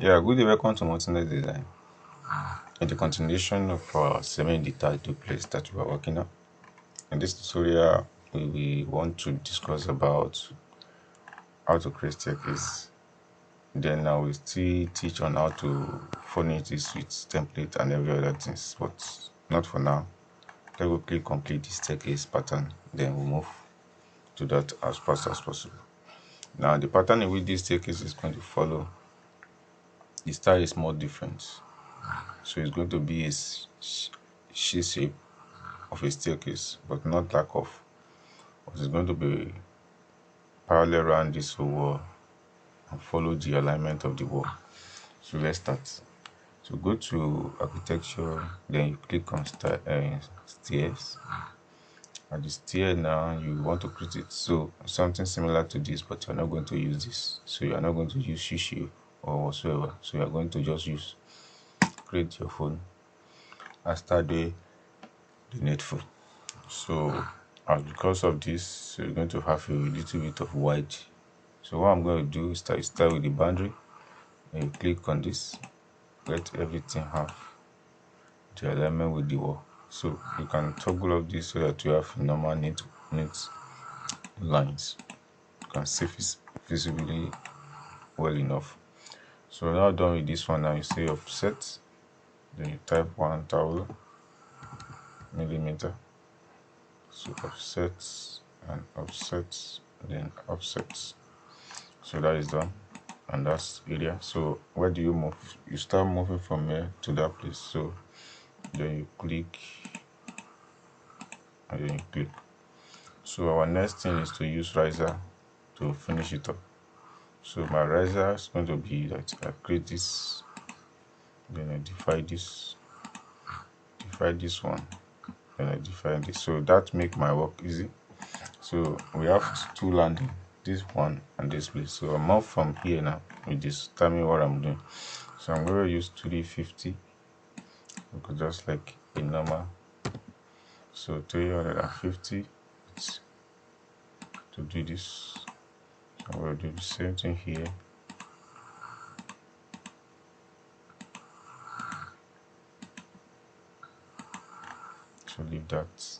Yeah, good day, welcome to Mountain Design. In the continuation of our semi-detached duplex that we are working on, in this tutorial, we want to discuss about how to create staircase. Then I will still teach on how to furnish this with template and every other things, but not for now. Let me quickly complete the staircase pattern, then we'll move to that as fast as possible. Now, the pattern in which this staircase is going to follow, the style is more different. So it's going to be a C shape of a staircase, but not lack of. But it's going to be parallel around this whole wall and follow the alignment of the wall. So let's start. So go to architecture, then you click on stairs. At the stair now, you want to create it so something similar to this, but you're not going to use this. So you're not going to use C shape or whatsoever. So you're going to just use create your phone and start the needful. So as because of this, you're going to have a little bit of white. So what I'm going to do is start with the boundary, and you click on this, let everything have the alignment with the wall. So you can toggle up this so that you have normal neat lines. You can see visibly well enough. So now done with this one, now you say offset, then you type 1000 millimeter. So offset and offset, then offset. So that is done, and that's area. So where do you move? You start moving from here to that place. So then you click and then you click. So our next thing is to use riser to finish it up. So my riser is going to be that I create this, then I define this one, then I define this. So that make my work easy. So we have two landing, this one and this place. So I'm off from here now with this. Tell me what I'm doing. So I'm going to use 350 because just like a normal. So 350 to do this. So I'm going to do the same thing here. So leave that.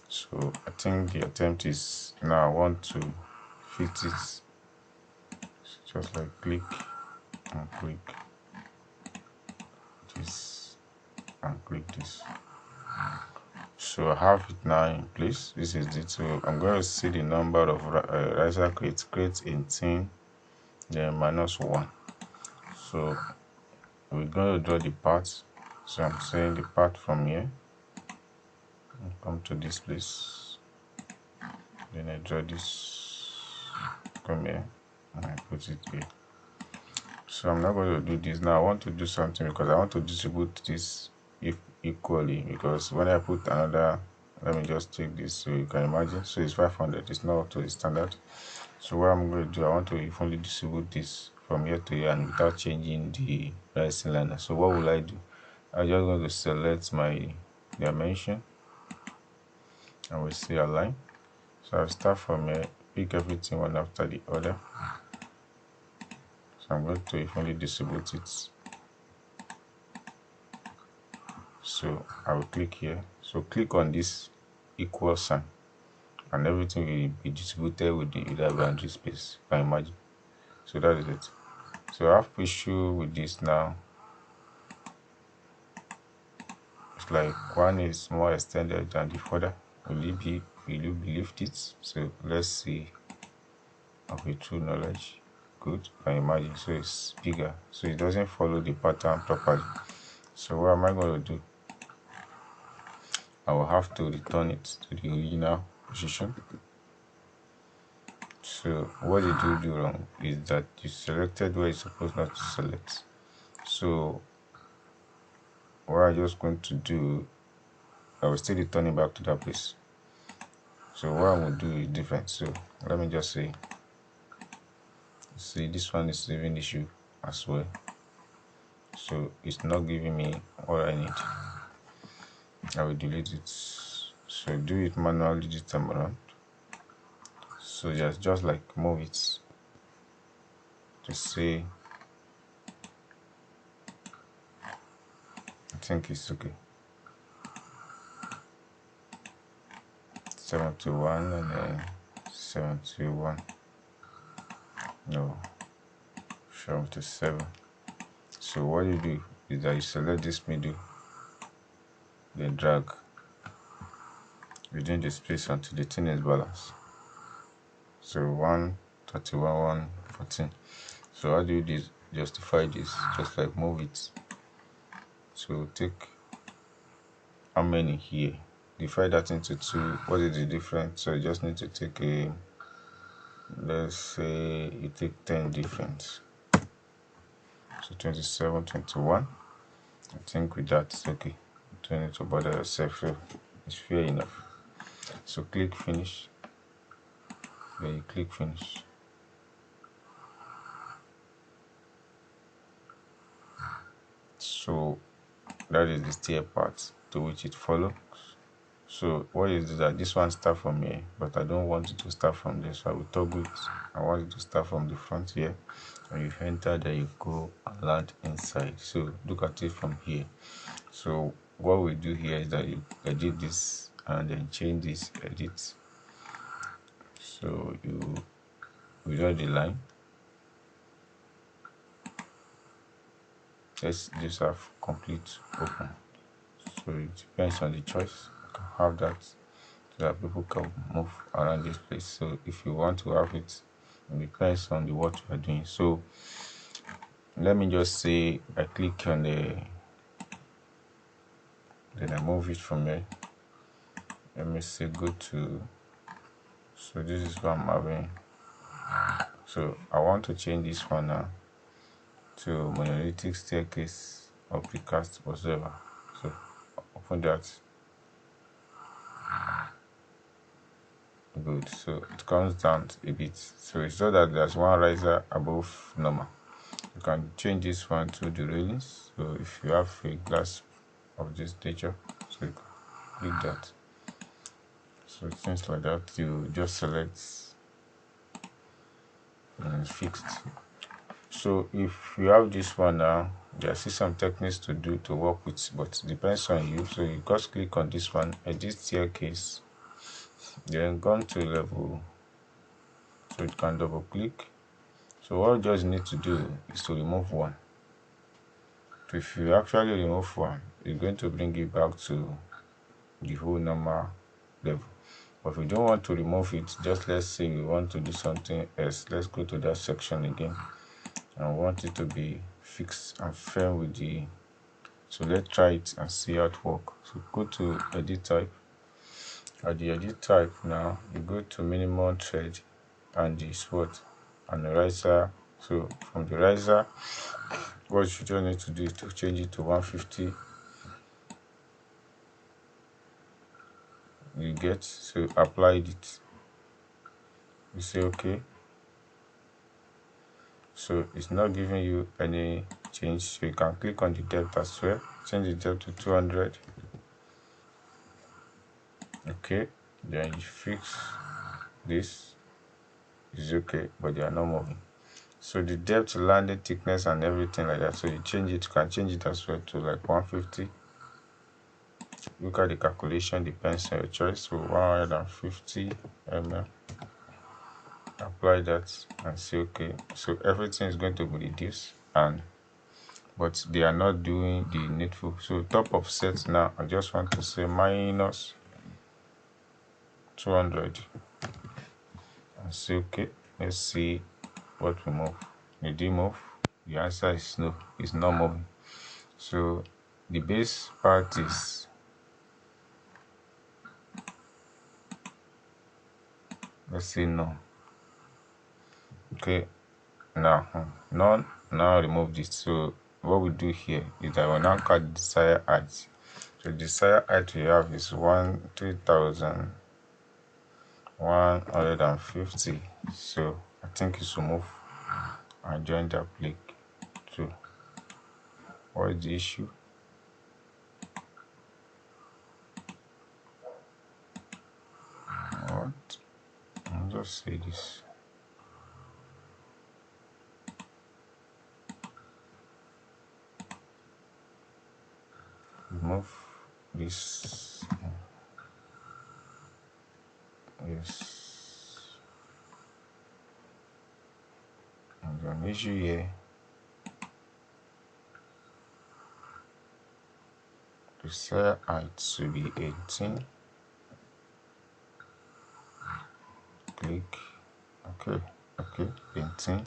So I think the attempt is now I want to fit it. So just like click and click this and click this. So I have it now in place. This is it. So I'm going to see the number of riser create 18, then -1. So we're going to draw the part. So I'm saying the part from here. Come to this place. Then I draw this. Come here and I put it here. So I'm not going to do this now. I want to do something because I want to distribute this equally, because when I put another, let me just take this so you can imagine. So it's 500, it's not up to the standard. So what I'm going to do, I want to evenly distribute this from here to here and without changing the rising line. So what will I do? I'm just going to select my dimension and we see align. So I'll start from here, pick everything one after the other. So I'm going to evenly distribute it. So I will click here. So click on this equal sign and everything will be distributed with the boundary space. You can imagine. So that is it. So I have issue with this now. It's like one is more extended than the other. Will you believe it? So let's see. Okay, true knowledge. Good. You can imagine. So it's bigger. So it doesn't follow the pattern properly. So what am I going to do? I will have to return it to the original position. So what did you do wrong is that you selected where you're supposed not to select. So what I'm just going to do, I will still return it back to that place. So what I will do is different. So let me just say, see, this one is even issue as well. So it's not giving me what I need. I will delete it. So do it manually this time around. So just like move it to say I think it's okay. 71 and then 71. No, 77. So what you do is that you select this middle, then drag within the space until the thing is balanced. So 131, 114. So how do you justify this? Just like move it. So take how many here? Divide that into 2. What is the difference? So you just need to take a, let's say you take 10 difference. So 27, 21. I think with that it's okay. You don't need to bother yourself. So it's fair enough. So click finish. Then you click finish. So that is the stair part to which it follows. So what is that? This one start from here, but I don't want it to start from there, so I will toggle it. I want it to start from the front here. When you enter there, you go and land inside. So look at it from here. So what we do here is that you edit this and then change this, edit. So you withdraw the line. Let's just have complete open. So it depends on the choice. You can have that so that people can move around this place. So if you want to have it, it depends on the what you are doing. So let me just say I click on the, then I move it from here. Let me say go to, so this is what I'm having. So I want to change this one now to monolithic staircase or precast whatsoever. So open that. Good. So it comes down a bit. So it's so that there's one riser above normal. You can change this one to the railings. So if you have a glass of this nature, so you can click that. So things like that, you just select and it's fixed. So if you have this one now, there are still some techniques to do to work with, but it depends on you. So you just click on this one, edit staircase, then go to level, so you can double click. So what you just need to do is to remove one. So if you actually remove one, it's going to bring it back to the whole normal level. But if you don't want to remove it, just let's say we want to do something else. Let's go to that section again. I want it to be fixed and firm with the, so let's try it and see how it works. So go to edit type. At the edit type now, you go to minimum thread and the spot and the riser. So from the riser, what you just need to do is to change it to 150. You get, so applied it. You say okay. So it's not giving you any change. So you can click on the depth as well. Change the depth to 200. Okay, then you fix this. Is okay, but they are not moving. So the depth, landing thickness, and everything like that. So you change it. You can change it as well to like 150. Look at the calculation. Depends on your choice. So 150 mm. Apply that and say okay. So everything is going to be reduced, and but they are not doing the needful. So top of set now, I just want to say minus 200 and say okay. Let's see what we move. Did it move? The answer is no, it's not moving. So the base part is, let's say no. Okay, now none. Now remove this. So what we do here is that we now cut the desired height. So the desired height we have is 3,150. So I think it should move and join that click too. What is the issue? What? I'll just say this. remove this. Yes, and the issue here, the cell height should be 18. Click. Okay, 18.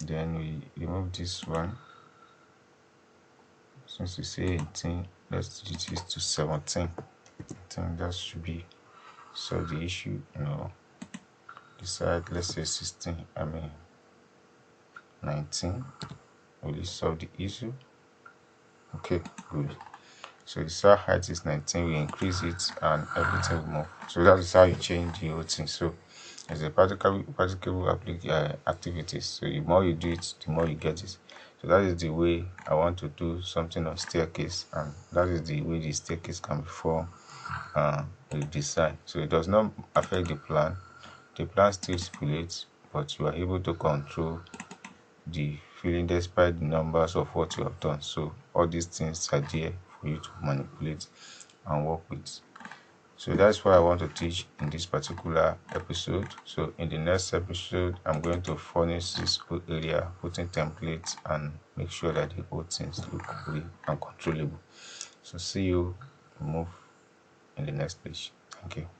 Then we remove this one. Since we say 18, let's reduce to 17. I think that should be solve the issue. No, decide, let's say 16. 19. Will it solve the issue? Okay, good. So the cell height is 19. We increase it and everything will move. So that is how you change the whole thing. So it's a practicable activities. So the more you do it, the more you get it. So that is the way I want to do something on staircase, and that is the way the staircase can be formed with design. So it does not affect the plan. The plan still stipulates, but you are able to control the filling despite the numbers of what you have done. So all these things are there for you to manipulate and work with. So that's what I want to teach in this particular episode. So in the next episode, I'm going to furnish this whole area, putting templates and make sure that the whole things look real and controllable. So see you move in the next page. Thank you.